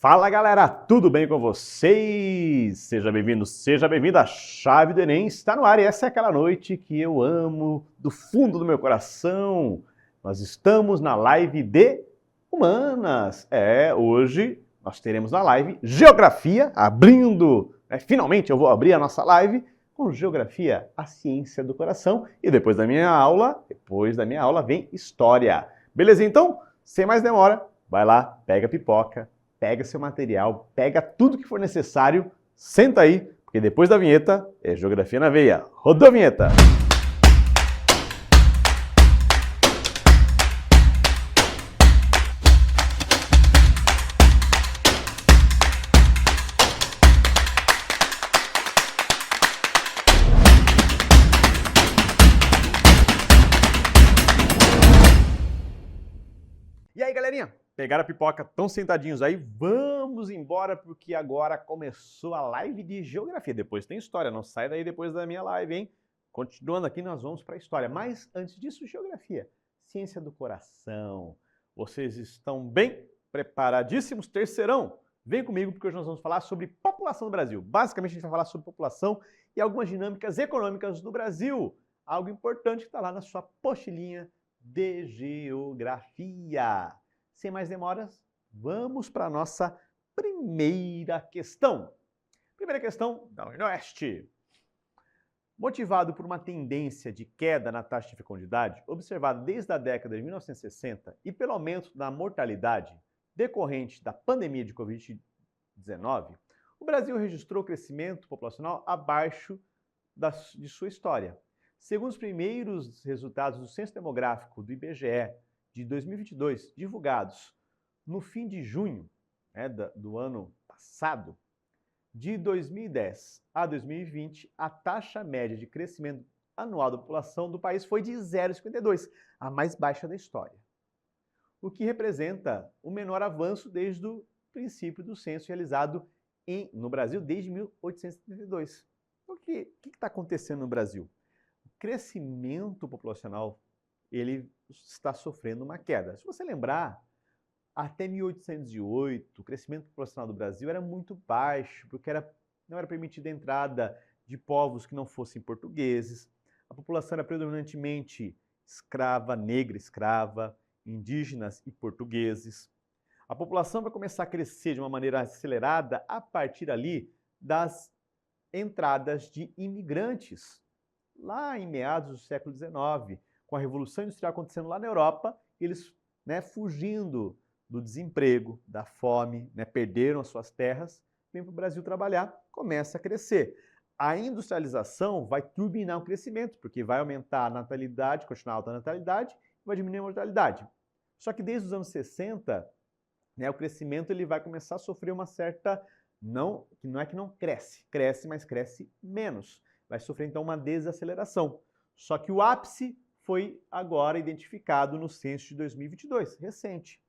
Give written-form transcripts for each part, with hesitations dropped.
Fala galera, tudo bem com vocês? Seja bem-vindo, seja bem-vinda. A Chave do Enem está no ar e essa é aquela noite que eu amo do fundo do meu coração. Nós estamos na live de Humanas. Hoje nós teremos na live Geografia, abrindo, finalmente eu vou abrir a nossa live com Geografia, a ciência do coração. E depois da minha aula vem História. Beleza? Então, sem mais demora, vai lá, pega a pipoca, pega seu material, pega tudo que for necessário, senta aí, porque depois da vinheta é Geografia na Veia. Rodou a vinheta! E aí, galerinha? Pegaram a pipoca, tão sentadinhos aí? Vamos embora, porque agora começou a live de Geografia. Depois tem História, não sai daí depois da minha live, hein? Continuando aqui, nós vamos para a História. Mas antes disso, Geografia, ciência do coração. Vocês estão bem preparadíssimos? Terceirão, vem comigo, porque hoje nós vamos falar sobre população do Brasil. Basicamente, a gente vai falar sobre população e algumas dinâmicas econômicas do Brasil. Algo importante que está lá na sua pochilinha de Geografia. Sem mais demoras, vamos para a nossa primeira questão. Primeira questão da Unioeste. Motivado por uma tendência de queda na taxa de fecundidade, observada desde a década de 1960 e pelo aumento da mortalidade decorrente da pandemia de Covid-19, o Brasil registrou crescimento populacional abaixo de sua história. Segundo os primeiros resultados do Censo Demográfico do IBGE de 2022, divulgados no fim de junho do ano passado, de 2010 a 2020, a taxa média de crescimento anual da população do país foi de 0,52, a mais baixa da história, o que representa o menor avanço desde o princípio do censo realizado no Brasil desde 1872. O que está acontecendo no Brasil? O crescimento populacional ele está sofrendo uma queda. Se você lembrar, até 1808, o crescimento populacional do Brasil era muito baixo, porque não era permitida a entrada de povos que não fossem portugueses. A população era predominantemente escrava, negra escrava, indígenas e portugueses. A população vai começar a crescer de uma maneira acelerada a partir ali das entradas de imigrantes, lá em meados do século XIX, com a Revolução Industrial acontecendo lá na Europa, eles fugindo do desemprego, da fome, perderam as suas terras, vêm para o Brasil trabalhar, começa a crescer. A industrialização vai turbinar o crescimento, porque vai aumentar a natalidade, continuar alta a natalidade, e vai diminuir a mortalidade. Só que desde os anos 60, o crescimento ele vai começar a sofrer uma certa... não é que não cresce, mas cresce menos. Vai sofrer então uma desaceleração. Só que o ápice foi agora identificado no censo de 2022, recente.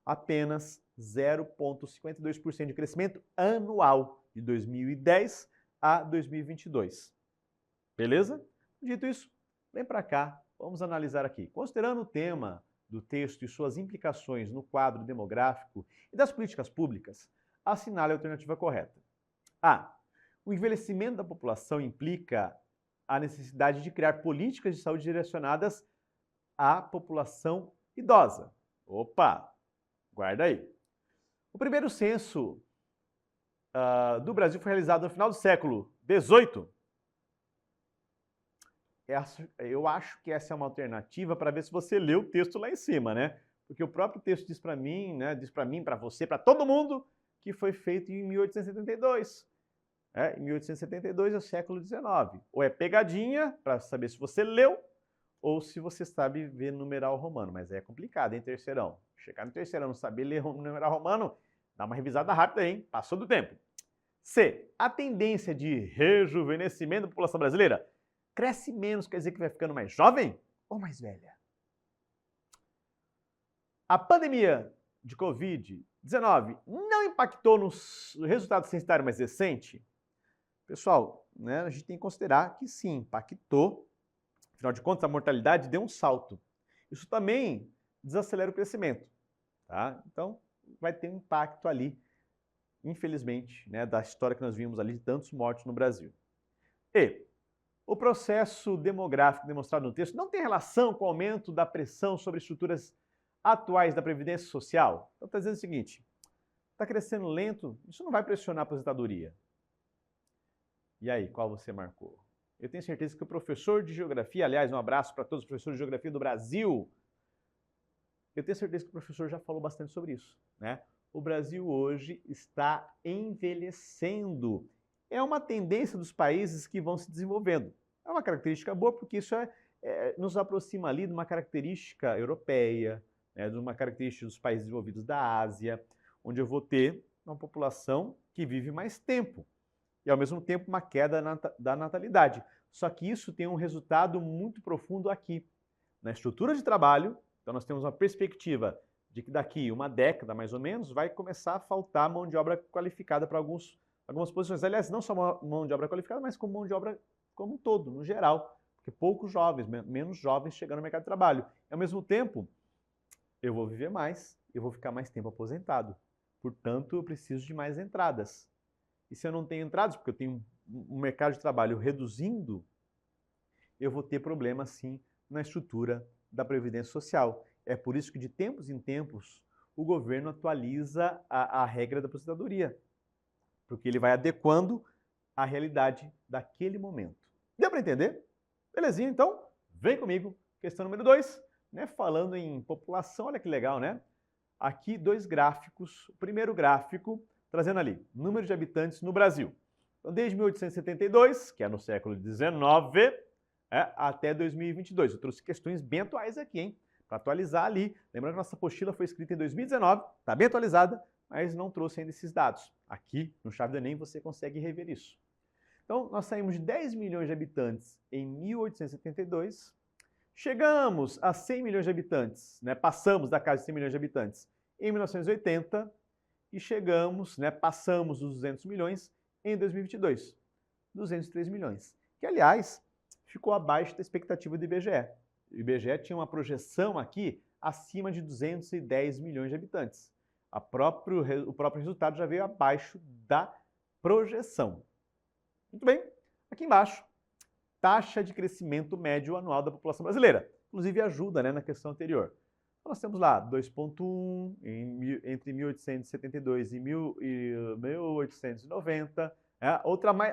Apenas 0,52% de crescimento anual de 2010 a 2022. Beleza? Dito isso, vem para cá, vamos analisar aqui. Considerando o tema do texto e suas implicações no quadro demográfico e das políticas públicas, assinale a alternativa correta. A. O envelhecimento da população implica a necessidade de criar políticas de saúde direcionadas à população idosa. Opa, guarda aí. O primeiro censo do Brasil foi realizado no final do século XVIII. Eu acho que essa é uma alternativa para ver se você leu o texto lá em cima, Porque o próprio texto diz para mim, diz para mim, para você, para todo mundo, que foi feito em 1872. Em 1872 é o século XIX. Ou é pegadinha, para saber se você leu, ou se você sabe ver numeral romano. Mas é complicado, hein, terceirão? Chegar no terceirão, não saber ler numeral romano, dá uma revisada rápida, hein? Passou do tempo. C. A tendência de rejuvenescimento da população brasileira cresce menos, quer dizer que vai ficando mais jovem ou mais velha? A pandemia de Covid-19 não impactou no resultado censitário mais recente? Pessoal, a gente tem que considerar que sim, impactou. Afinal de contas, a mortalidade deu um salto. Isso também desacelera o crescimento. Tá? Então, vai ter um impacto ali infelizmente, né, da história que nós vimos ali de tantos mortos no Brasil. E o processo demográfico demonstrado no texto não tem relação com o aumento da pressão sobre estruturas atuais da Previdência Social? Então está dizendo o seguinte, está crescendo lento, isso não vai pressionar a aposentadoria. E aí, qual você marcou? Eu tenho certeza que o professor de Geografia, aliás, um abraço para todos os professores de Geografia do Brasil, eu tenho certeza que o professor já falou bastante sobre isso, né? O Brasil hoje está envelhecendo. É uma tendência dos países que vão se desenvolvendo. É uma característica boa porque isso nos aproxima ali de uma característica europeia, né, de uma característica dos países desenvolvidos da Ásia, onde eu vou ter uma população que vive mais tempo e, ao mesmo tempo, uma queda da natalidade. Só que isso tem um resultado muito profundo aqui, na estrutura de trabalho. Então, nós temos uma perspectiva de que daqui uma década, mais ou menos, vai começar a faltar mão de obra qualificada para algumas posições. Aliás, não só mão de obra qualificada, mas como mão de obra como um todo, no geral, porque poucos jovens, menos jovens chegando no mercado de trabalho. E, ao mesmo tempo, eu vou viver mais, eu vou ficar mais tempo aposentado. Portanto, eu preciso de mais entradas. E se eu não tenho entradas, porque eu tenho um mercado de trabalho reduzindo, eu vou ter problema, sim, na estrutura da Previdência Social. É por isso que, de tempos em tempos, o governo atualiza a regra da aposentadoria, porque ele vai adequando à realidade daquele momento. Deu para entender? Belezinha, então? Vem comigo. Questão número 2, né? Falando em população, olha que legal, né? Aqui, dois gráficos. O primeiro gráfico, trazendo ali, número de habitantes no Brasil. Então, desde 1872, que é no século XIX, até 2022. Eu trouxe questões bem atuais aqui, hein? Para atualizar ali. Lembrando que nossa apostila foi escrita em 2019, está bem atualizada, mas não trouxe ainda esses dados. Aqui, no Chave do Enem, você consegue rever isso. Então, nós saímos de 10 milhões de habitantes em 1872, chegamos a 100 milhões de habitantes, né? Passamos da casa de 100 milhões de habitantes em 1980 e chegamos, né? Passamos os 200 milhões em 2022. 203 milhões. Que, aliás, ficou abaixo da expectativa do IBGE. O IBGE tinha uma projeção aqui acima de 210 milhões de habitantes. O próprio resultado já veio abaixo da projeção. Muito bem, aqui embaixo, taxa de crescimento médio anual da população brasileira. Inclusive ajuda, né, na questão anterior. Então, nós temos lá 2,1 entre 1872 e 1890.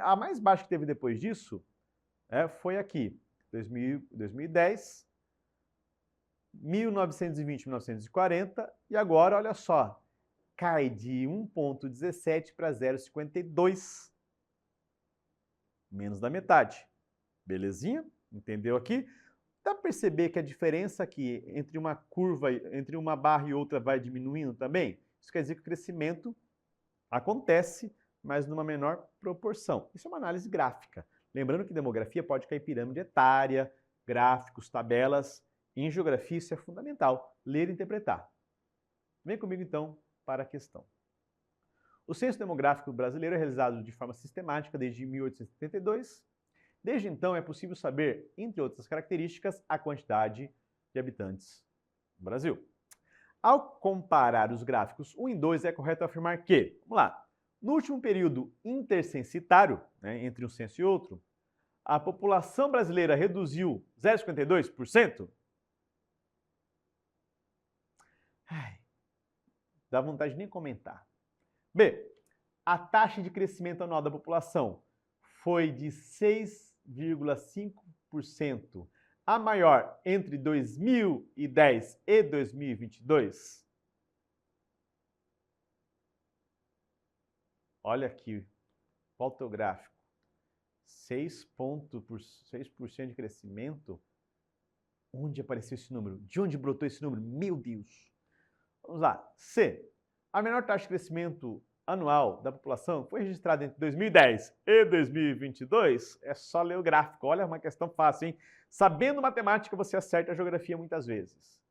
A mais baixa que teve depois disso foi aqui, 2010, 1920, 1940, e agora, olha só, cai de 1,17 para 0,52, menos da metade. Belezinha? Entendeu aqui? Dá para perceber que a diferença aqui entre uma curva, entre uma barra e outra vai diminuindo também? Isso quer dizer que o crescimento acontece, mas numa menor proporção. Isso é uma análise gráfica. Lembrando que demografia pode cair pirâmide etária, gráficos, tabelas. Em geografia isso é fundamental, ler e interpretar. Vem comigo então para a questão. O censo demográfico brasileiro é realizado de forma sistemática desde 1872. Desde então é possível saber, entre outras características, a quantidade de habitantes no Brasil. Ao comparar os gráficos 1 e 2, é correto afirmar que, vamos lá, no último período intercensitário, né, entre um censo e outro, a população brasileira reduziu 0,52%? Dá vontade de nem comentar. B, a taxa de crescimento anual da população foi de 6,5%, a maior entre 2010 e 2022? Olha aqui, qual o teu gráfico? 6% de crescimento? Onde apareceu esse número? De onde brotou esse número? Meu Deus! Vamos lá. C. A menor taxa de crescimento anual da população foi registrada entre 2010 e 2022? É só ler o gráfico. Olha, uma questão fácil, hein? Sabendo matemática, você acerta a geografia muitas vezes.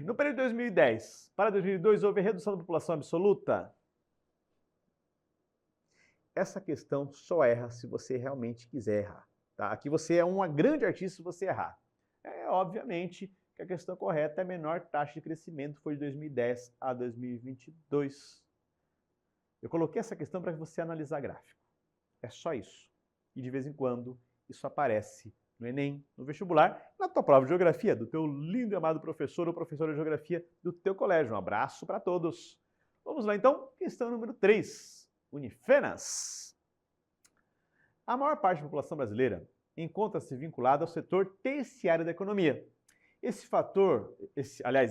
No período de 2010 para 2002, houve redução da população absoluta? Essa questão só erra se você realmente quiser errar. Tá? Aqui você é uma grande artista se você errar. Obviamente que a questão correta é a menor taxa de crescimento foi de 2010 a 2022. Eu coloquei essa questão para você analisar gráfico. É só isso. E de vez em quando isso aparece no Enem, no vestibular, na tua prova de geografia, do teu lindo e amado professor ou professora de geografia do teu colégio. Um abraço para todos. Vamos lá então, questão número 3. Unifenas. A maior parte da população brasileira encontra-se vinculada ao setor terciário da economia. Esse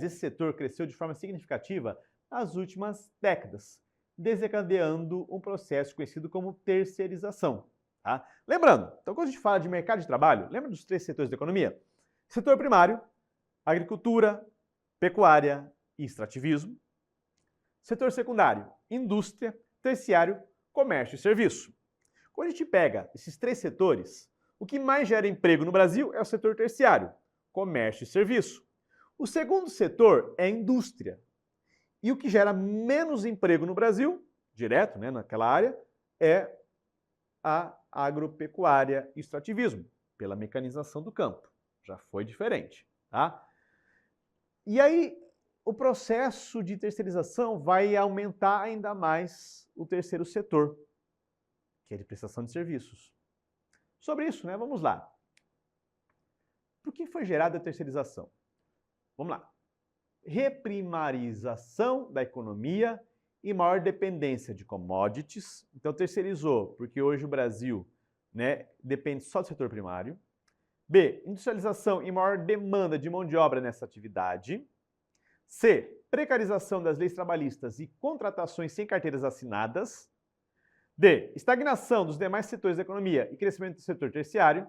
setor cresceu de forma significativa nas últimas décadas, desencadeando um processo conhecido como terceirização. Tá? Lembrando, então quando a gente fala de mercado de trabalho, lembra dos 3 setores da economia? Setor primário, agricultura, pecuária e extrativismo. Setor secundário, indústria, terciário, comércio e serviço. Quando a gente pega esses 3 setores, o que mais gera emprego no Brasil é o setor terciário, comércio e serviço. O segundo setor é a indústria. E o que gera menos emprego no Brasil, direto, naquela área, é a agropecuária e extrativismo, pela mecanização do campo. Já foi diferente, tá? E aí, o processo de terceirização vai aumentar ainda mais o terceiro setor, que é de prestação de serviços. Sobre isso, vamos lá. Por que foi gerada a terceirização? Vamos lá. Reprimarização da economia e maior dependência de commodities. Então, terceirizou, porque hoje o Brasil depende só do setor primário. B, industrialização e maior demanda de mão de obra nessa atividade. C, precarização das leis trabalhistas e contratações sem carteiras assinadas. D, estagnação dos demais setores da economia e crescimento do setor terciário.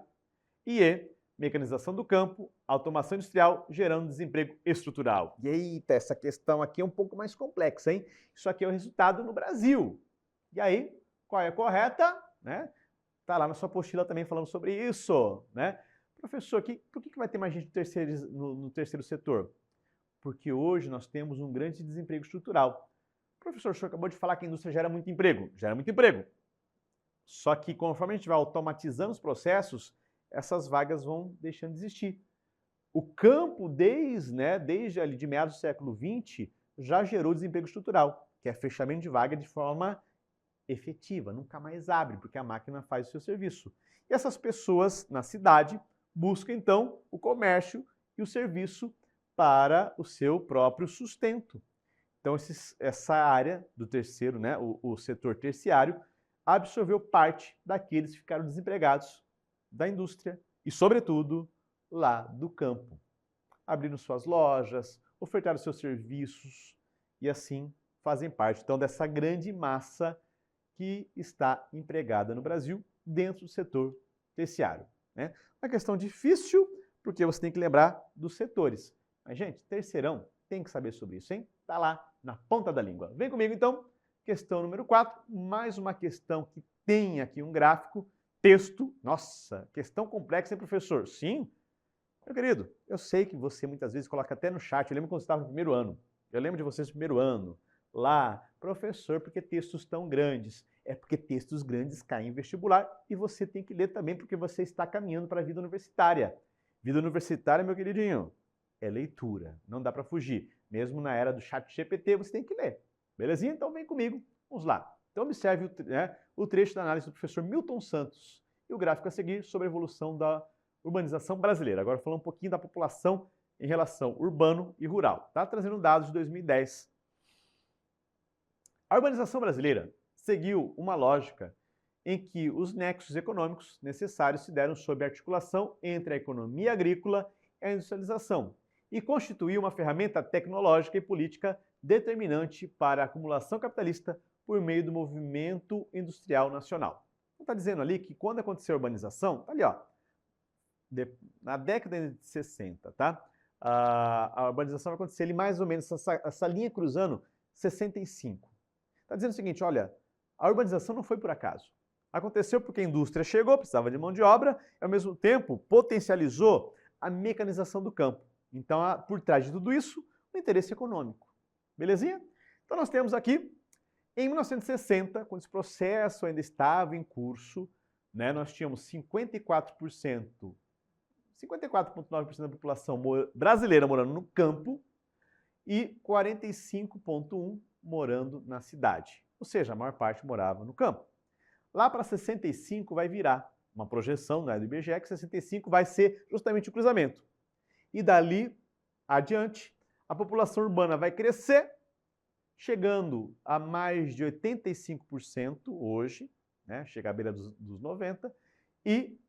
E E, mecanização do campo, automação industrial, gerando desemprego estrutural. E eita, essa questão aqui é um pouco mais complexa, hein? Isso aqui é o resultado no Brasil. E aí, qual é a correta? Tá lá na sua apostila também falando sobre isso, Professor, por que vai ter mais gente no terceiro setor? Porque hoje nós temos um grande desemprego estrutural. Professor, o senhor acabou de falar que a indústria gera muito emprego. Gera muito emprego. Só que conforme a gente vai automatizando os processos, essas vagas vão deixando de existir. O campo, desde ali de meados do século XX, já gerou desemprego estrutural, que é fechamento de vaga de forma efetiva, nunca mais abre, porque a máquina faz o seu serviço. E essas pessoas na cidade buscam, então, o comércio e o serviço para o seu próprio sustento. Então, essa área do terceiro, o setor terciário, absorveu parte daqueles que ficaram desempregados da indústria e, sobretudo, lá do campo. Abrindo suas lojas, ofertaram seus serviços e, assim, fazem parte, então, dessa grande massa que está empregada no Brasil dentro do setor terciário. Uma questão difícil, porque você tem que lembrar dos setores. Mas, gente, terceirão tem que saber sobre isso, hein? Tá lá na ponta da língua. Vem comigo, então. Questão número 4, mais uma questão que tem aqui um gráfico, texto. Nossa, questão complexa, hein, professor? Sim. Meu querido, eu sei que você muitas vezes coloca até no chat, eu lembro quando você estava no primeiro ano. Eu lembro de vocês no primeiro ano. Lá, professor, por que textos tão grandes? É porque textos grandes caem em vestibular e você tem que ler também porque você está caminhando para a vida universitária. Vida universitária, meu queridinho, é leitura, não dá para fugir. Mesmo na era do chat GPT, você tem que ler. Belezinha? Então vem comigo, vamos lá. Então observe o trecho da análise do professor Milton Santos e o gráfico a seguir sobre a evolução da urbanização brasileira. Agora falando um pouquinho da população em relação urbano e rural. Tá trazendo dados de 2010. A urbanização brasileira seguiu uma lógica em que os nexos econômicos necessários se deram sob a articulação entre a economia agrícola e a industrialização, e constituiu uma ferramenta tecnológica e política determinante para a acumulação capitalista por meio do movimento industrial nacional. Então está dizendo ali que quando aconteceu a urbanização, tá ali, ó, na década de 60, tá? A urbanização vai acontecer ali mais ou menos, essa linha cruzando 65. Está dizendo o seguinte, olha, a urbanização não foi por acaso. Aconteceu porque a indústria chegou, precisava de mão de obra, e ao mesmo tempo potencializou a mecanização do campo. Então, por trás de tudo isso, o interesse econômico. Belezinha? Então, nós temos aqui, em 1960, quando esse processo ainda estava em curso, nós tínhamos 54,9% da população brasileira morando no campo e 45,1% morando na cidade. ou seja, a maior parte morava no campo. Lá para 65 vai virar uma projeção, né, do IBGE, que 65 vai ser justamente o cruzamento. E dali adiante, a população urbana vai crescer, chegando a mais de 85% hoje, né, chega à beira dos 90%, e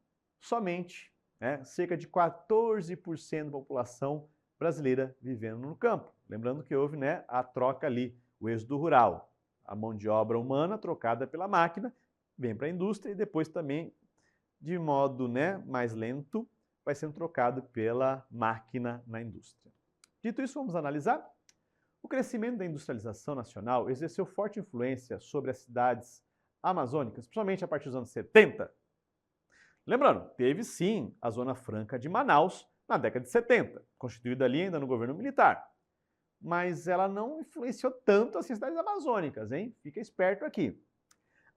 somente, né, cerca de 14% da população brasileira vivendo no campo. Lembrando que houve, né, a troca ali, o êxodo rural, a mão de obra humana trocada pela máquina, vem para a indústria e depois também, de modo, né, mais lento, vai sendo trocado pela máquina na indústria. Dito isso, vamos analisar. O crescimento da industrialização nacional exerceu forte influência sobre as cidades amazônicas, principalmente a partir dos anos 70. Lembrando, teve sim a Zona Franca de Manaus na década de 70, constituída ali ainda no governo militar. Mas ela não influenciou tanto as cidades amazônicas, hein? Fica esperto aqui.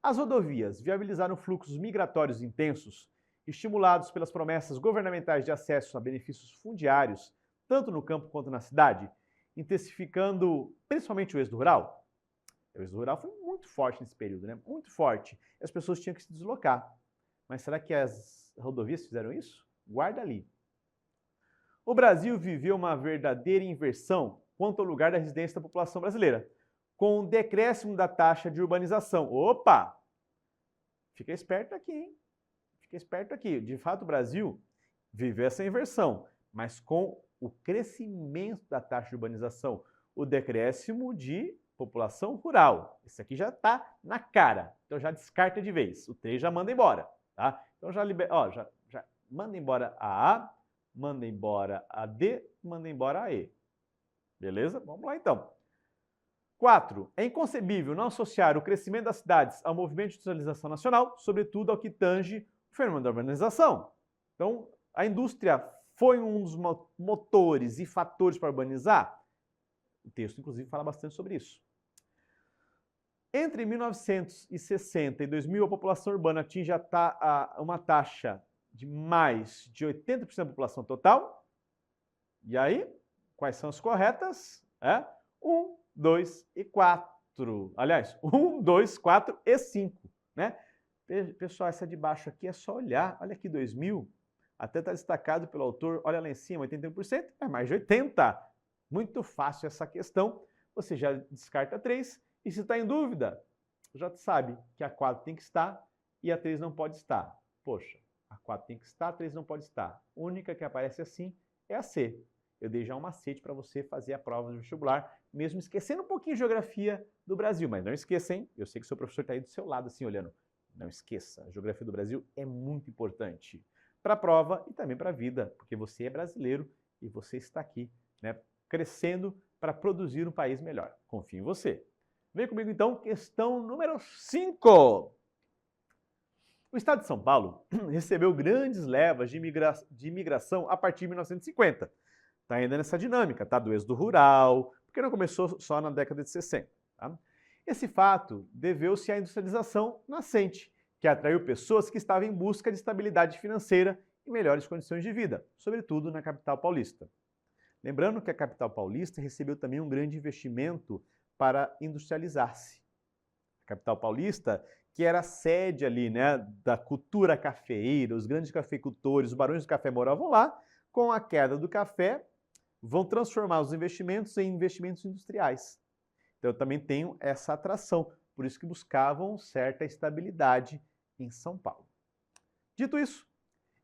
As rodovias viabilizaram fluxos migratórios intensos, estimulados pelas promessas governamentais de acesso a benefícios fundiários, tanto no campo quanto na cidade, intensificando principalmente o êxodo rural. O êxodo rural foi muito forte nesse período, né? Muito forte. E as pessoas tinham que se deslocar. Mas será que as rodovias fizeram isso? Guarda ali. O Brasil viveu uma verdadeira inversão quanto ao lugar da residência da população brasileira, com o decréscimo da taxa de urbanização. Opa! Fica esperto aqui, hein? Fica esperto aqui. De fato, o Brasil viveu essa inversão, mas com o crescimento da taxa de urbanização, o decréscimo de população rural. Esse aqui já está na cara, então já descarta de vez. O 3 já manda embora, tá? Então já manda embora a A, manda embora a D, manda embora a E. Beleza? Vamos lá então. 4. É inconcebível não associar o crescimento das cidades ao movimento de industrialização nacional, sobretudo ao que tange o fenômeno da urbanização. Então, a indústria foi um dos motores e fatores para urbanizar? O texto, inclusive, fala bastante sobre isso. Entre 1960 e 2000, a população urbana atinge uma taxa de mais de 80% da população total. E aí, quais são as corretas? 1, 2 e 4. Aliás, 1, 2, 4 e 5. Né? Pessoal, essa de baixo aqui é só olhar. Olha aqui, 2000. Até está destacado pelo autor, olha lá em cima, 81%, é mais de 80%. Muito fácil essa questão. Você já descarta 3. E se está em dúvida, já sabe que a 4 tem que estar e a 3 não pode estar. Poxa, a 4 tem que estar, a 3 não pode estar. A única que aparece assim é a C. Eu dei já um macete para você fazer a prova do vestibular, mesmo esquecendo um pouquinho de geografia do Brasil. Mas não esqueça, hein? Eu sei que o seu professor está aí do seu lado, assim, olhando. Não esqueça, a geografia do Brasil é muito importante para a prova e também para a vida, porque você é brasileiro e você está aqui, né, crescendo para produzir um país melhor. Confio em você. Vem comigo então, questão número 5. O estado de São Paulo recebeu grandes levas de imigração a partir de 1950. Está ainda nessa dinâmica, tá? Do êxodo rural, porque não começou só na década de 60. Tá? Esse fato deveu-se à industrialização nascente, que atraiu pessoas que estavam em busca de estabilidade financeira e melhores condições de vida, sobretudo na capital paulista. Lembrando que a capital paulista recebeu também um grande investimento para industrializar-se. A capital paulista, que era a sede ali, né, da cultura cafeeira, os grandes cafeicultores, os barões do café moravam lá, com a queda do café, vão transformar os investimentos em investimentos industriais. Então eu também tenho essa atração, por isso que buscavam certa estabilidade em São Paulo. Dito isso,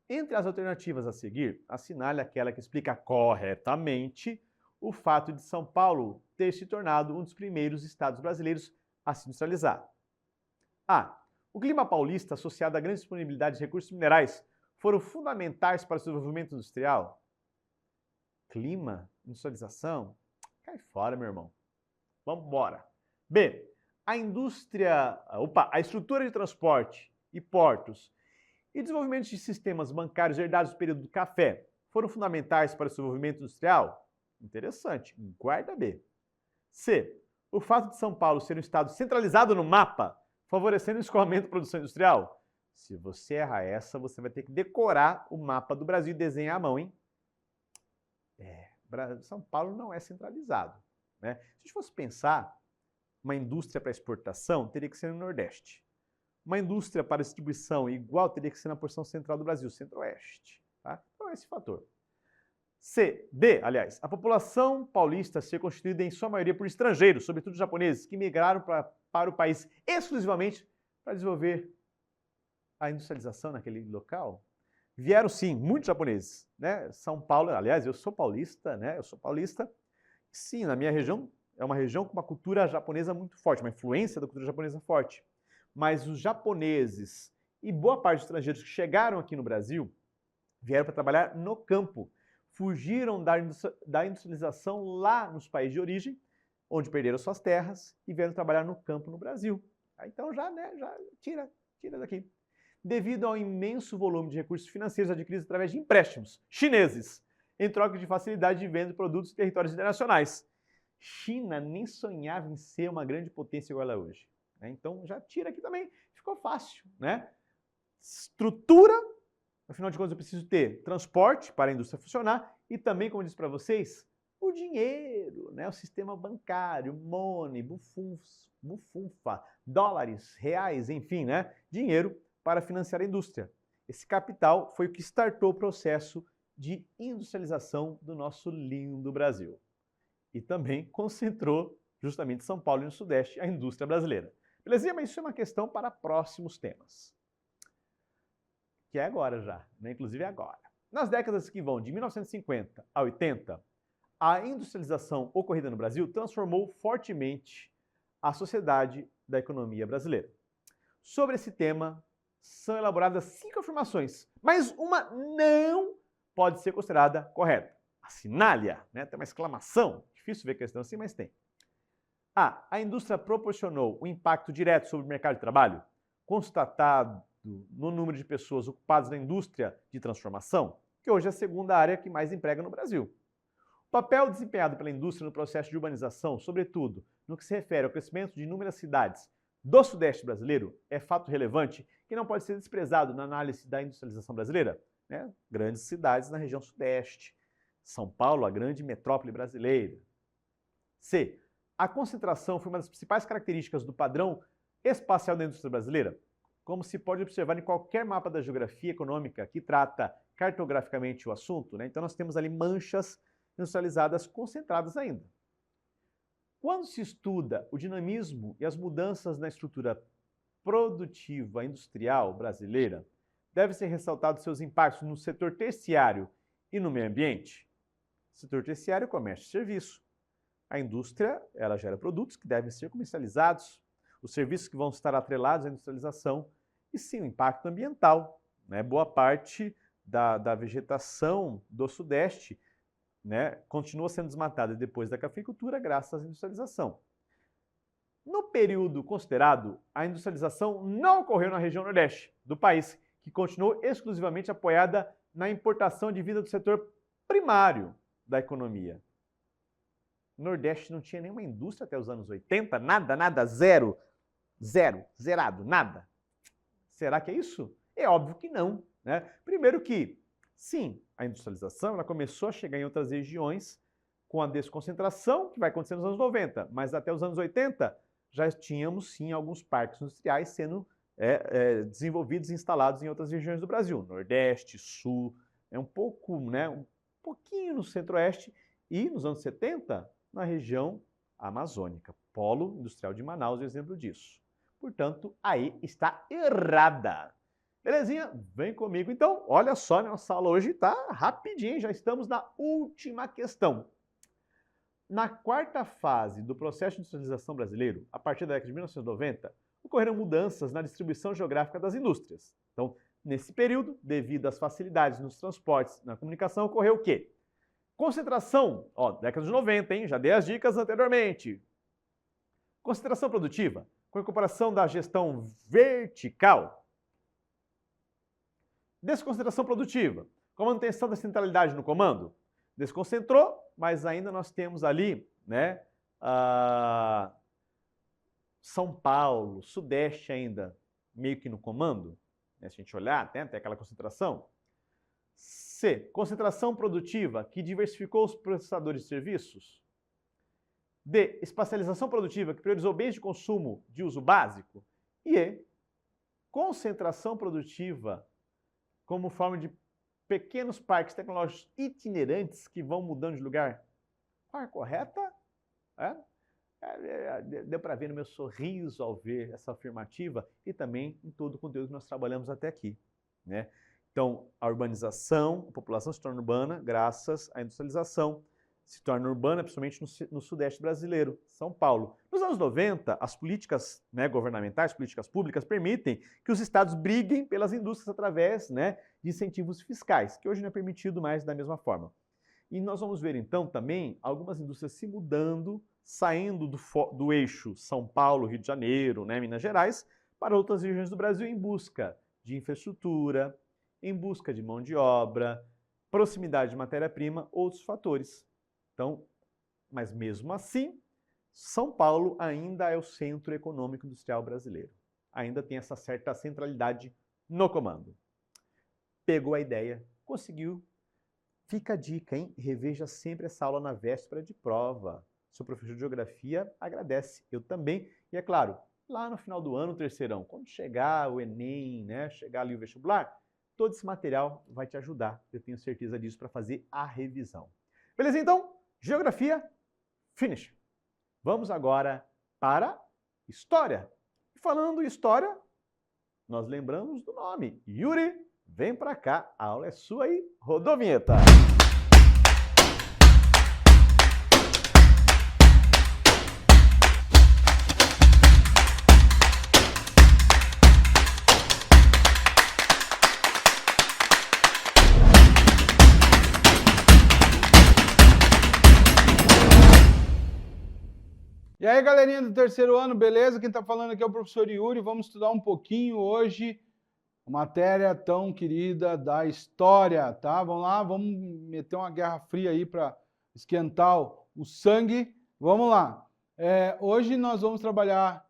entre as alternativas a seguir, assinale aquela que explica corretamente o fato de São Paulo ter se tornado um dos primeiros estados brasileiros a se industrializar. A. O clima paulista, associado à grande disponibilidade de recursos minerais, foram fundamentais para o desenvolvimento industrial? Clima, industrialização? Cai fora, meu irmão. Vamos embora. B. A estrutura de transporte e portos e desenvolvimento de sistemas bancários herdados do período do café foram fundamentais para o desenvolvimento industrial? Interessante. Guarda B. C. O fato de São Paulo ser um estado centralizado no mapa, favorecendo o escoamento da produção industrial? Se você errar essa, você vai ter que decorar o mapa do Brasil e desenhar à mão, hein? São Paulo não é centralizado, né? Se a gente fosse pensar, uma indústria para exportação, teria que ser no Nordeste. Uma indústria para distribuição igual teria que ser na porção central do Brasil, Centro-Oeste. Tá? Então, esse fator. Aliás, a população paulista ser constituída em sua maioria por estrangeiros, sobretudo japoneses, que migraram para o país exclusivamente para desenvolver a industrialização naquele local. Vieram, sim, muitos japoneses. Né? São Paulo, aliás, eu sou paulista, né? Eu sou paulista. Sim, na minha região, é uma região com uma cultura japonesa muito forte, uma influência da cultura japonesa forte. Mas os japoneses e boa parte dos estrangeiros que chegaram aqui no Brasil vieram para trabalhar no campo. Fugiram da industrialização lá nos países de origem, onde perderam suas terras e vieram trabalhar no campo no Brasil. Então já tira daqui. Devido ao imenso volume de recursos financeiros adquiridos através de empréstimos chineses, em troca de facilidade de venda de produtos em territórios internacionais. China nem sonhava em ser uma grande potência igual ela é hoje. Então já tira aqui também, ficou fácil. Né? Estrutura, afinal de contas eu preciso ter transporte para a indústria funcionar e também, como eu disse para vocês, o dinheiro, né? O sistema bancário, money, bufunfa, dólares, reais, enfim, né? Dinheiro para financiar a indústria. Esse capital foi o que startou o processo de industrialização do nosso lindo Brasil. E também concentrou, justamente em São Paulo e no Sudeste, a indústria brasileira. Belezinha? Mas isso é uma questão para próximos temas. Que é agora já, né? Inclusive agora. Nas décadas que vão de 1950 a 80, a industrialização ocorrida no Brasil transformou fortemente a sociedade da economia brasileira. Sobre esse tema, são elaboradas 5 afirmações, mas uma não pode ser considerada correta. Assinale-a, né? Tem uma exclamação. Difícil ver questão assim, mas tem. A indústria proporcionou um impacto direto sobre o mercado de trabalho, constatado no número de pessoas ocupadas na indústria de transformação, que hoje é a segunda área que mais emprega no Brasil. O papel desempenhado pela indústria no processo de urbanização, sobretudo no que se refere ao crescimento de inúmeras cidades do Sudeste brasileiro, é fato relevante que não pode ser desprezado na análise da industrialização brasileira. Né? Grandes cidades na região Sudeste. São Paulo, a grande metrópole brasileira. A concentração foi uma das principais características do padrão espacial da indústria brasileira, como se pode observar em qualquer mapa da geografia econômica que trata cartograficamente o assunto. Né? Então nós temos ali manchas industrializadas concentradas ainda. Quando se estuda o dinamismo e as mudanças na estrutura produtiva industrial brasileira, deve ser ressaltado seus impactos no setor terciário e no meio ambiente. Setor terciário, comércio e serviço. A indústria, ela gera produtos que devem ser comercializados, os serviços que vão estar atrelados à industrialização e sim o impacto ambiental. Né? Boa parte da vegetação do Sudeste, né, continua sendo desmatada depois da cafeicultura graças à industrialização. No período considerado, a industrialização não ocorreu na região Nordeste do país, que continuou exclusivamente apoiada na importação de vida do setor primário da economia. O Nordeste não tinha nenhuma indústria até os anos 80, nada, zero, zerado, nada. Será que é isso? É óbvio que não. Né? Primeiro que, sim, a industrialização ela começou a chegar em outras regiões com a desconcentração, que vai acontecer nos anos 90, mas até os anos 80 já tínhamos, sim, alguns parques industriais sendo desenvolvidos e instalados em outras regiões do Brasil, Nordeste, Sul, um pouquinho no Centro-Oeste e nos anos 70 na região amazônica. Polo Industrial de Manaus é exemplo disso. Portanto, aí está errada. Belezinha? Vem comigo. Então, olha só, nossa aula hoje está rapidinho, já estamos na última questão. Na quarta fase do processo de industrialização brasileiro, a partir da década de 1990, ocorreram mudanças na distribuição geográfica das indústrias. Então, nesse período, devido às facilidades nos transportes e na comunicação, ocorreu o quê? Concentração, década de 90, hein? Já dei as dicas anteriormente. Concentração produtiva, com a incorporação da gestão vertical. Desconcentração produtiva, com a manutenção da centralidade no comando. Desconcentrou, mas ainda nós temos ali, né, São Paulo, Sudeste ainda meio que no comando. Né, se a gente olhar, tem até aquela concentração. Concentração produtiva, que diversificou os prestadores de serviços. D, espacialização produtiva, que priorizou bens de consumo de uso básico. E E, concentração produtiva como forma de pequenos parques tecnológicos itinerantes que vão mudando de lugar. Qual é a correta? Deu para ver no meu sorriso ao ver essa afirmativa e também em todo o conteúdo que nós trabalhamos até aqui, né? Então, a urbanização, a população se torna urbana graças à industrialização, se torna urbana principalmente no sudeste brasileiro, São Paulo. Nos anos 90, as políticas, né, governamentais, políticas públicas, permitem que os estados briguem pelas indústrias através, né, de incentivos fiscais, que hoje não é permitido mais da mesma forma. E nós vamos ver então também algumas indústrias se mudando, saindo do eixo São Paulo, Rio de Janeiro, né, Minas Gerais, para outras regiões do Brasil em busca de infraestrutura, em busca de mão de obra, proximidade de matéria-prima, outros fatores. Então, mas mesmo assim, São Paulo ainda é o centro econômico industrial brasileiro. Ainda tem essa certa centralidade no comando. Pegou a ideia, conseguiu. Fica a dica, hein? Reveja sempre essa aula na véspera de prova. Seu professor de geografia agradece, eu também. E é claro, lá no final do ano, terceirão, quando chegar o Enem, né, chegar ali o vestibular, todo esse material vai te ajudar, eu tenho certeza disso, para fazer a revisão. Beleza, então? Geografia, finish. Vamos agora para História. E falando em História, nós lembramos do nome. Yuri, vem para cá, a aula é sua aí. Rodou a vinheta. E aí, galerinha do terceiro ano, beleza? Quem está falando aqui é o professor Yuri. Vamos estudar um pouquinho hoje a matéria tão querida da história, tá? Vamos lá, vamos meter uma guerra fria aí para esquentar o sangue. Vamos lá. Hoje nós vamos trabalhar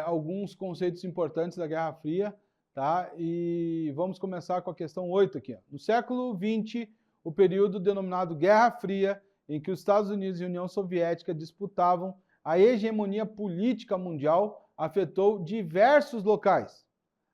alguns conceitos importantes da Guerra Fria, tá? E vamos começar com a questão 8 aqui. Ó. No século XX, o período denominado Guerra Fria, em que os Estados Unidos e a União Soviética disputavam a hegemonia política mundial, afetou diversos locais.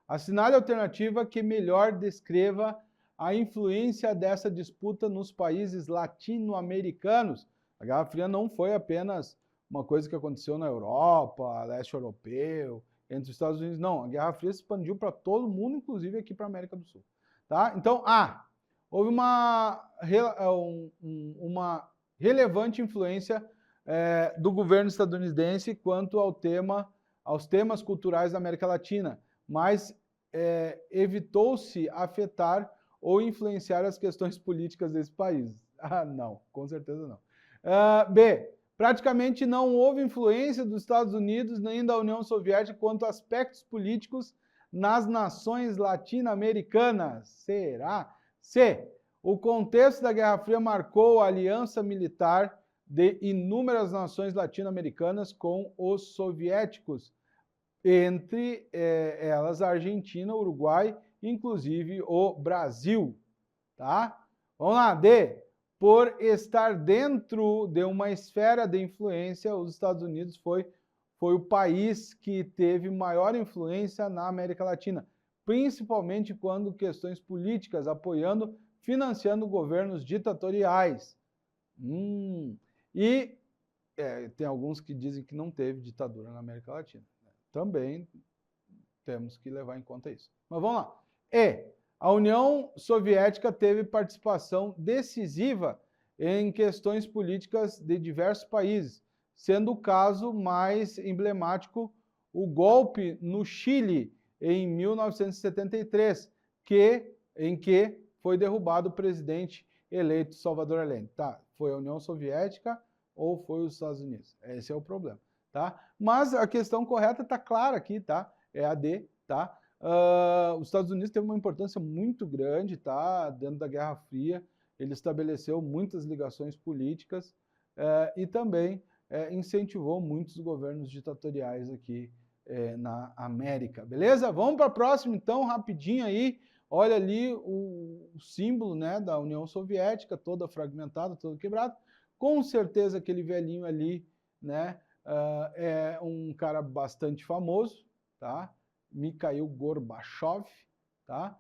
Assinale a alternativa que melhor descreva a influência dessa disputa nos países latino-americanos. A Guerra Fria não foi apenas uma coisa que aconteceu na Europa, leste europeu, entre os Estados Unidos. Não, a Guerra Fria se expandiu para todo mundo, inclusive aqui para a América do Sul. Tá? Então, houve uma relevante influência do governo estadunidense quanto aos temas culturais da América Latina, mas evitou-se afetar ou influenciar as questões políticas desse país. Não, com certeza não. B, praticamente não houve influência dos Estados Unidos nem da União Soviética quanto a aspectos políticos nas nações latino-americanas. Será? C, o contexto da Guerra Fria marcou a aliança militar de inúmeras nações latino-americanas com os soviéticos, entre elas a Argentina, o Uruguai, inclusive o Brasil. Tá? Vamos lá, D. Por estar dentro de uma esfera de influência, os Estados Unidos foi o país que teve maior influência na América Latina, principalmente quando questões políticas, apoiando, financiando governos ditatoriais. E tem alguns que dizem que não teve ditadura na América Latina. Também temos que levar em conta isso. Mas vamos lá. A União Soviética teve participação decisiva em questões políticas de diversos países, sendo o caso mais emblemático o golpe no Chile em 1973, em que foi derrubado o presidente eleito Salvador Allende. Tá? Foi a União Soviética ou foi os Estados Unidos? Esse é o problema, tá? Mas a questão correta está clara aqui, tá? É a D, tá? Os Estados Unidos teve uma importância muito grande, tá? Dentro da Guerra Fria, ele estabeleceu muitas ligações políticas e também incentivou muitos governos ditatoriais aqui na América, beleza? Vamos para a próxima, então, rapidinho aí. Olha ali o símbolo, né, da União Soviética, toda fragmentada, toda quebrada. Com certeza aquele velhinho ali né, é um cara bastante famoso, tá? Mikhail Gorbachev, tá?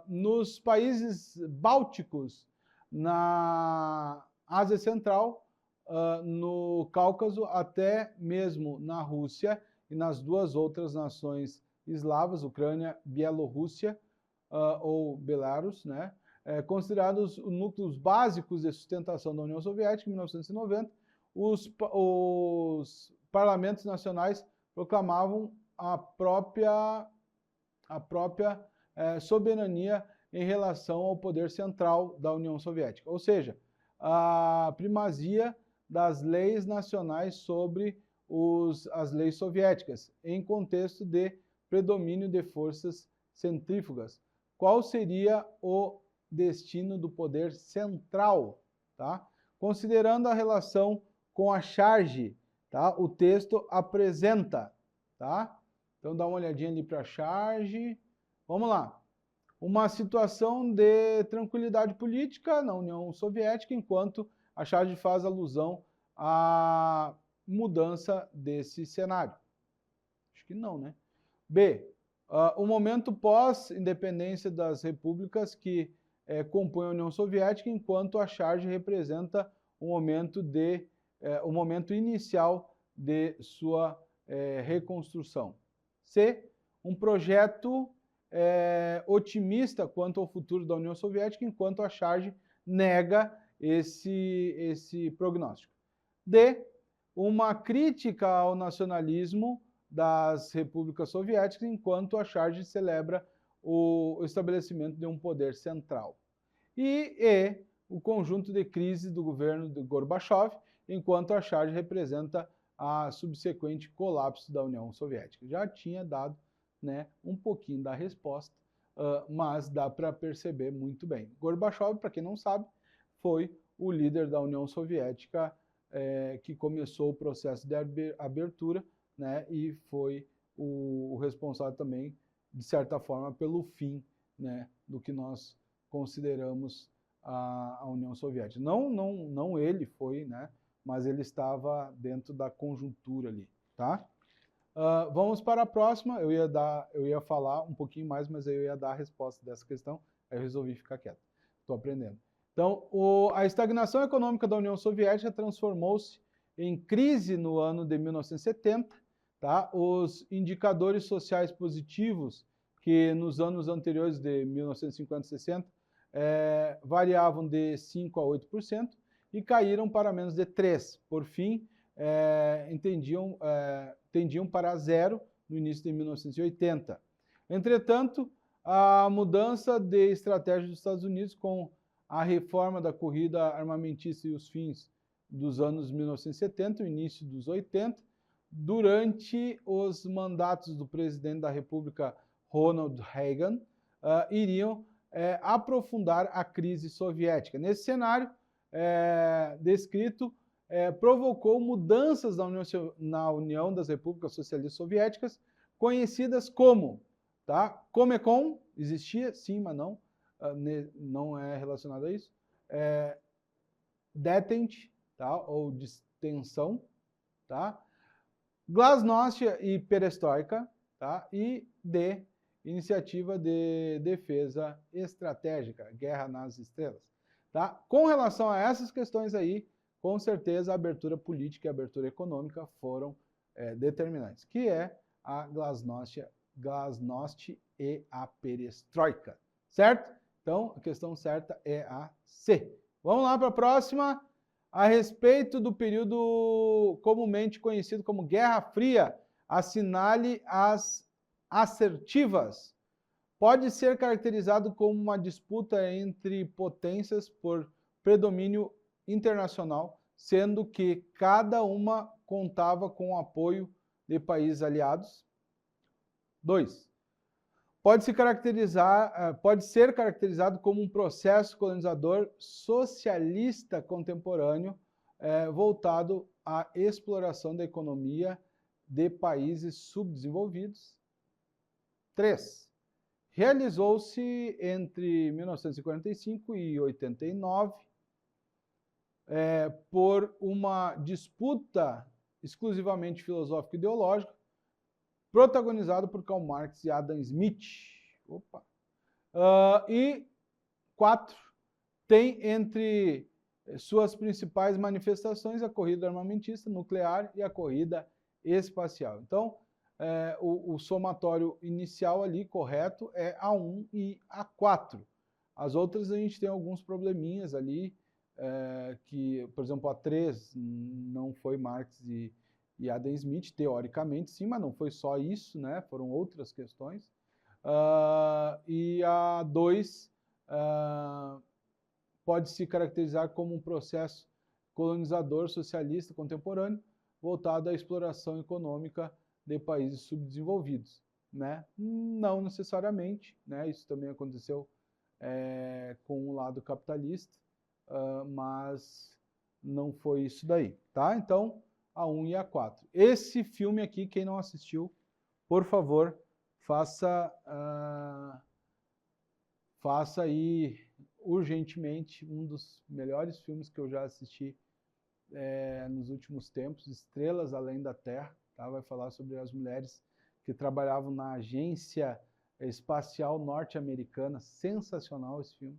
Nos países bálticos, na Ásia Central, no Cáucaso, até mesmo na Rússia e nas duas outras nações eslavas, Ucrânia, Bielorrússia ou Belarus, né? Considerados núcleos básicos de sustentação da União Soviética, em 1990, os parlamentos nacionais proclamavam a própria soberania em relação ao poder central da União Soviética, ou seja, a primazia das leis nacionais sobre as leis soviéticas, em contexto de predomínio de forças centrífugas. Qual seria o destino do poder central? Tá? Considerando a relação com a charge, tá? O texto apresenta, tá? Então dá uma olhadinha ali para a charge. Vamos lá. Uma situação de tranquilidade política na União Soviética, enquanto a charge faz alusão à mudança desse cenário. Acho que não, né? B. O momento pós-independência das repúblicas que compõem a União Soviética, enquanto a charge representa o momento inicial de sua reconstrução. C. Um projeto otimista quanto ao futuro da União Soviética, enquanto a charge nega esse prognóstico. D. Uma crítica ao nacionalismo das repúblicas soviéticas, enquanto a charge celebra o estabelecimento de um poder central. E o conjunto de crises do governo de Gorbachev, enquanto a charge representa a subsequente colapso da União Soviética. Já tinha dado, né, um pouquinho da resposta, mas dá para perceber muito bem. Gorbachev, para quem não sabe, foi o líder da União Soviética que começou o processo de abertura, né, e foi o responsável também, de certa forma, pelo fim, né, do que nós consideramos a União Soviética. Não ele foi, né, mas ele estava dentro da conjuntura ali, tá? Vamos para a próxima. Eu ia falar um pouquinho mais, mas eu ia dar a resposta dessa questão, aí eu resolvi ficar quieto. Estou aprendendo. Então, a estagnação econômica da União Soviética transformou-se em crise no ano de 1970, tá? Os indicadores sociais positivos, que nos anos anteriores de 1950 e 60 variavam de 5% a 8% e caíram para menos de 3%. Por fim, tendiam para zero no início de 1980. Entretanto, a mudança de estratégia dos Estados Unidos com a reforma da corrida armamentista e os fins dos anos 1970 e o início dos 80, durante os mandatos do presidente da República Ronald Reagan, iriam aprofundar a crise soviética. Nesse cenário descrito, provocou mudanças na União das Repúblicas Socialistas Soviéticas, conhecidas como, tá? Comecon, existia, sim, mas não é relacionado a isso. Detente, tá? Ou distensão, tá? Glasnost e perestroika, tá? E D, iniciativa de defesa estratégica, guerra nas estrelas, tá? Com relação a essas questões aí, com certeza a abertura política e a abertura econômica foram determinantes, que é a glasnost e a perestroika, certo? Então, a questão certa é a C. Vamos lá para a próxima. A respeito do período comumente conhecido como Guerra Fria, assinale as assertivas. Pode ser caracterizado como uma disputa entre potências por predomínio internacional, sendo que cada uma contava com o apoio de países aliados. 2. Pode ser caracterizado como um processo colonizador socialista contemporâneo voltado à exploração da economia de países subdesenvolvidos. 3. Realizou-se entre 1945 e 89 por uma disputa exclusivamente filosófica e ideológica, protagonizado por Karl Marx e Adam Smith. Opa. E 4, tem entre suas principais manifestações a corrida armamentista nuclear e a corrida espacial. Então, o somatório inicial ali, correto, é A1 e A4. As outras a gente tem alguns probleminhas ali, que, por exemplo, A3 não foi Marx e Adam Smith, teoricamente sim, mas não foi só isso, né? Foram outras questões. E a 2 pode se caracterizar como um processo colonizador socialista contemporâneo voltado à exploração econômica de países subdesenvolvidos, né? Não necessariamente, né? Isso também aconteceu com o lado capitalista, mas não foi isso daí, tá? Então, A1 e A4. Esse filme aqui, quem não assistiu, por favor, faça aí urgentemente um dos melhores filmes que eu já assisti nos últimos tempos, Estrelas Além da Terra, tá? Vai falar sobre as mulheres que trabalhavam na Agência Espacial Norte-Americana. Sensacional esse filme.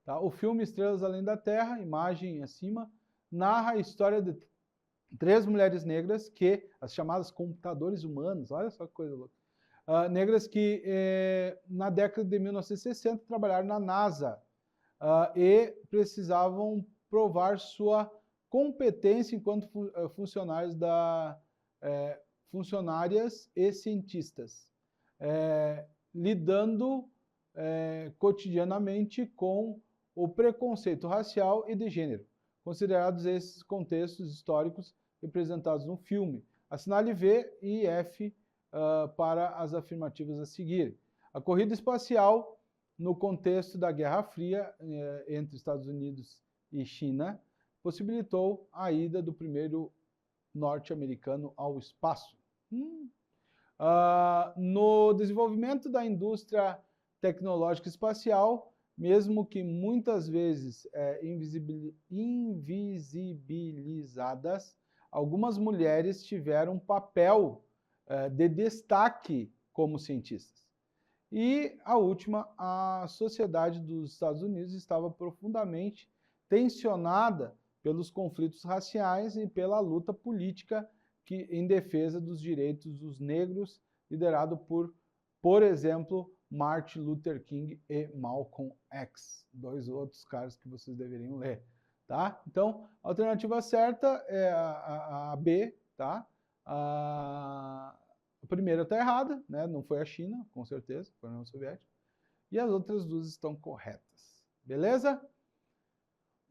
Tá? O filme Estrelas Além da Terra, imagem acima, narra a história de 3 mulheres negras que, as chamadas computadores humanos, olha só que coisa louca, negras que na década de 1960 trabalharam na NASA e precisavam provar sua competência enquanto funcionárias e cientistas, lidando cotidianamente com o preconceito racial e de gênero, considerados esses contextos históricos representados no filme. Assinale V e F para as afirmativas a seguir. A corrida espacial, no contexto da Guerra Fria entre Estados Unidos e China, possibilitou a ida do primeiro norte-americano ao espaço. No desenvolvimento da indústria tecnológica espacial, mesmo que muitas vezes invisibilizadas, algumas mulheres tiveram papel de destaque como cientistas. E a última, a sociedade dos Estados Unidos estava profundamente tensionada pelos conflitos raciais e pela luta política em defesa dos direitos dos negros, liderado por exemplo, Martin Luther King e Malcolm X, 2 outros caras que vocês deveriam ler, tá? Então, a alternativa certa é a B, tá? A primeira está errada, né? Não foi a China, com certeza, foi a União Soviética. E as outras 2 estão corretas. Beleza?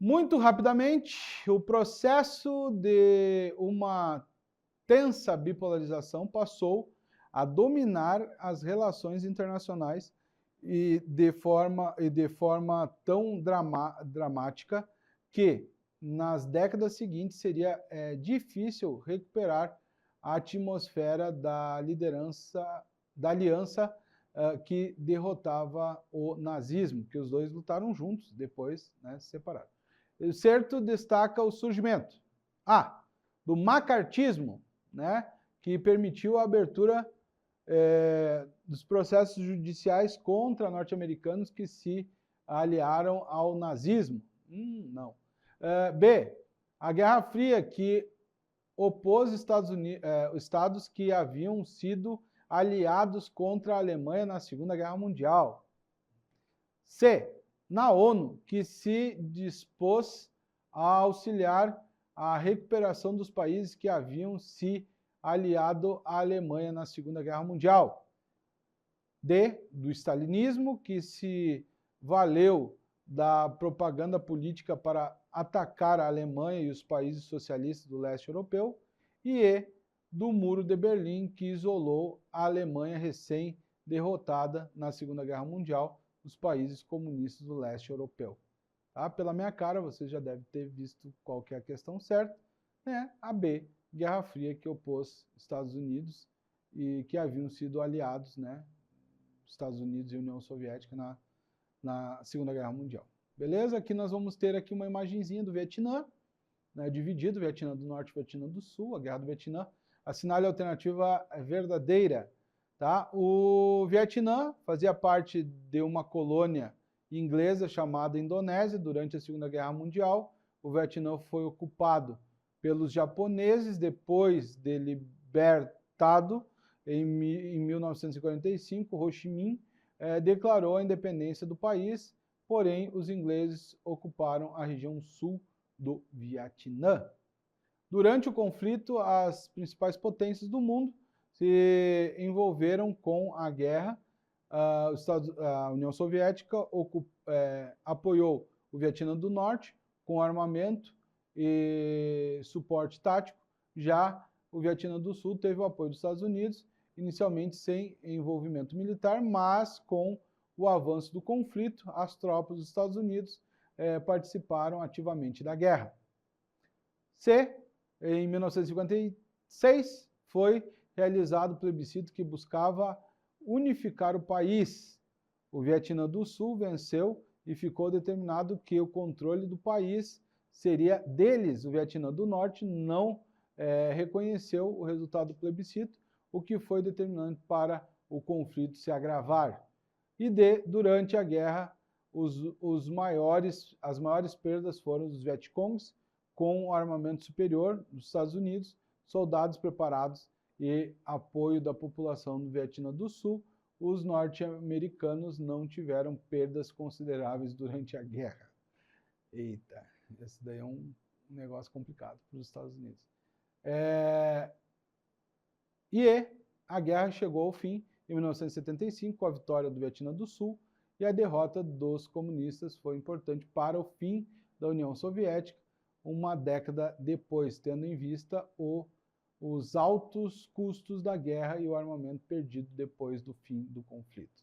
Muito rapidamente, o processo de uma tensa bipolarização passou a dominar as relações internacionais e de forma tão dramática que nas décadas seguintes seria difícil recuperar a atmosfera da aliança que derrotava o nazismo, que os dois lutaram juntos, depois, né, se separaram. O certo destaca o surgimento do macartismo, né, que permitiu a abertura dos processos judiciais contra norte-americanos que se aliaram ao nazismo. Não. B, a Guerra Fria, que opôs estados que haviam sido aliados contra a Alemanha na Segunda Guerra Mundial. C, na ONU, que se dispôs a auxiliar a recuperação dos países que haviam se aliado à Alemanha na Segunda Guerra Mundial. D, do stalinismo, que se valeu da propaganda política para atacar a Alemanha e os países socialistas do leste europeu. E E, do Muro de Berlim, que isolou a Alemanha recém-derrotada na Segunda Guerra Mundial dos países comunistas do leste europeu. Tá? Pela minha cara, você já deve ter visto qual que é a questão certa, né? A B, Guerra Fria, que opôs Estados Unidos e que haviam sido aliados, né? Estados Unidos e União Soviética na Segunda Guerra Mundial. Beleza? Aqui nós vamos ter aqui uma imagenzinha do Vietnã, né, dividido, Vietnã do Norte e Vietnã do Sul, a Guerra do Vietnã. Assinale a alternativa verdadeira. Tá? O Vietnã fazia parte de uma colônia inglesa chamada Indonésia durante a Segunda Guerra Mundial. O Vietnã foi ocupado pelos japoneses depois de libertado em 1945. Ho Chi Minh declarou a independência do país, porém os ingleses ocuparam a região sul do Vietnã. Durante o conflito, as principais potências do mundo se envolveram com a guerra. A União Soviética apoiou o Vietnã do Norte com armamento e suporte tático. Já o Vietnã do Sul teve o apoio dos Estados Unidos, inicialmente sem envolvimento militar, mas com o avanço do conflito, as tropas dos Estados Unidos participaram ativamente da guerra. Em 1956, foi realizado o plebiscito que buscava unificar o país. O Vietnã do Sul venceu e ficou determinado que o controle do país seria deles. O Vietnã do Norte não reconheceu o resultado do plebiscito, o que foi determinante para o conflito se agravar. E durante a guerra, as maiores perdas foram dos Vietcongs, com o armamento superior dos Estados Unidos, soldados preparados e apoio da população do Vietnã do Sul. Os norte-americanos não tiveram perdas consideráveis durante a guerra. Eita, esse daí é um negócio complicado para os Estados Unidos. E a guerra chegou ao fim em 1975, com a vitória do Vietnã do Sul, e a derrota dos comunistas foi importante para o fim da União Soviética, uma década depois, tendo em vista os altos custos da guerra e o armamento perdido depois do fim do conflito.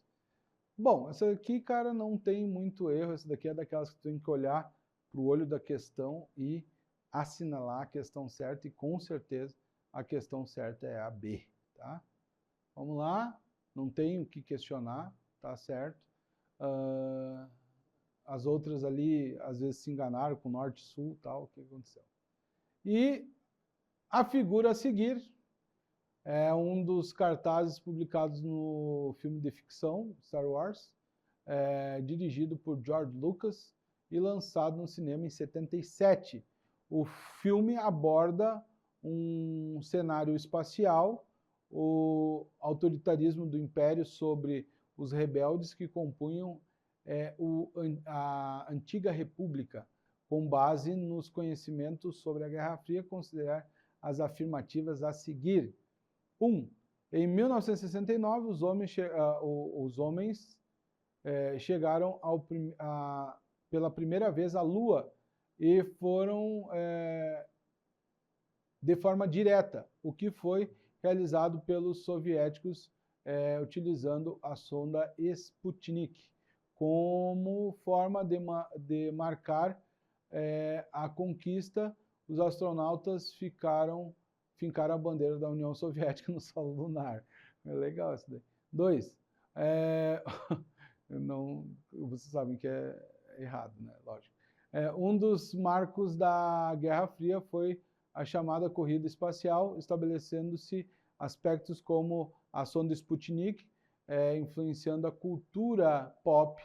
Bom, essa aqui, cara, não tem muito erro. Essa daqui é daquelas que tu tem que olhar para o olho da questão e assinalar a questão certa, e com certeza a questão certa é a B, tá? Vamos lá, não tem o que questionar, tá certo? As outras ali, às vezes, se enganaram com norte e sul, tal, o que aconteceu. E a figura a seguir é um dos cartazes publicados no filme de ficção, Star Wars, dirigido por George Lucas e lançado no cinema em 77. O filme aborda um cenário espacial, o autoritarismo do Império sobre os rebeldes que compunham a antiga república, com base nos conhecimentos sobre a Guerra Fria, considerar as afirmativas a seguir. 1. Em 1969, os homens chegaram pela primeira vez à Lua e foram de forma direta, o que foi realizado pelos soviéticos utilizando a sonda Sputnik, como forma de marcar a conquista. Os astronautas fincaram a bandeira da União Soviética no solo lunar. É legal isso daí. 2. Vocês sabem que é errado, né? Lógico. Um dos marcos da Guerra Fria foi a chamada corrida espacial, estabelecendo-se aspectos como a sonda Sputnik, influenciando a cultura pop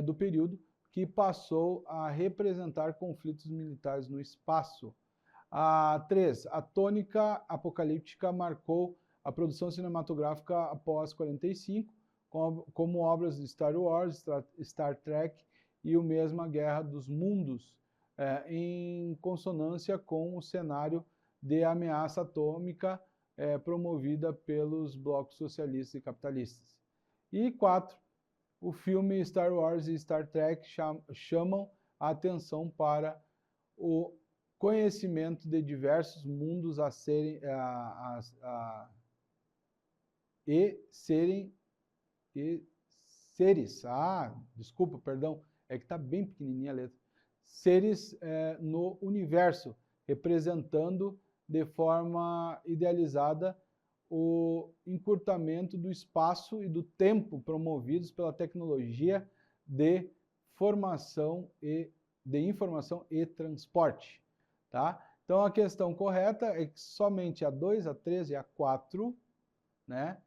do período, que passou a representar conflitos militares no espaço. 3. A tônica apocalíptica marcou a produção cinematográfica após 45, como obras de Star Wars, Star Trek e o mesmo A Guerra dos Mundos, em consonância com o cenário de ameaça atômica promovida pelos blocos socialistas e capitalistas. E 4. O filme Star Wars e Star Trek chamam a atenção para o conhecimento de diversos mundos desculpa, perdão, é que está bem pequenininha a letra. Seres no universo, representando de forma idealizada o encurtamento do espaço e do tempo promovidos pela tecnologia de informação e transporte. tá? Então, a questão correta é que somente a 2, a 3 e a 4, né,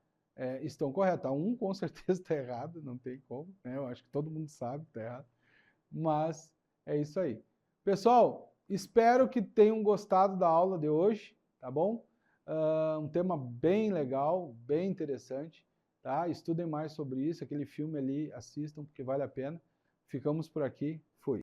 estão corretas. A 1 com certeza está errada, não tem como, né? Eu acho que todo mundo sabe que está errado. Mas é isso aí. Pessoal, espero que tenham gostado da aula de hoje, tá bom? Um tema bem legal, bem interessante, tá? Estudem mais sobre isso, aquele filme ali, assistam, porque vale a pena. Ficamos por aqui. Fui.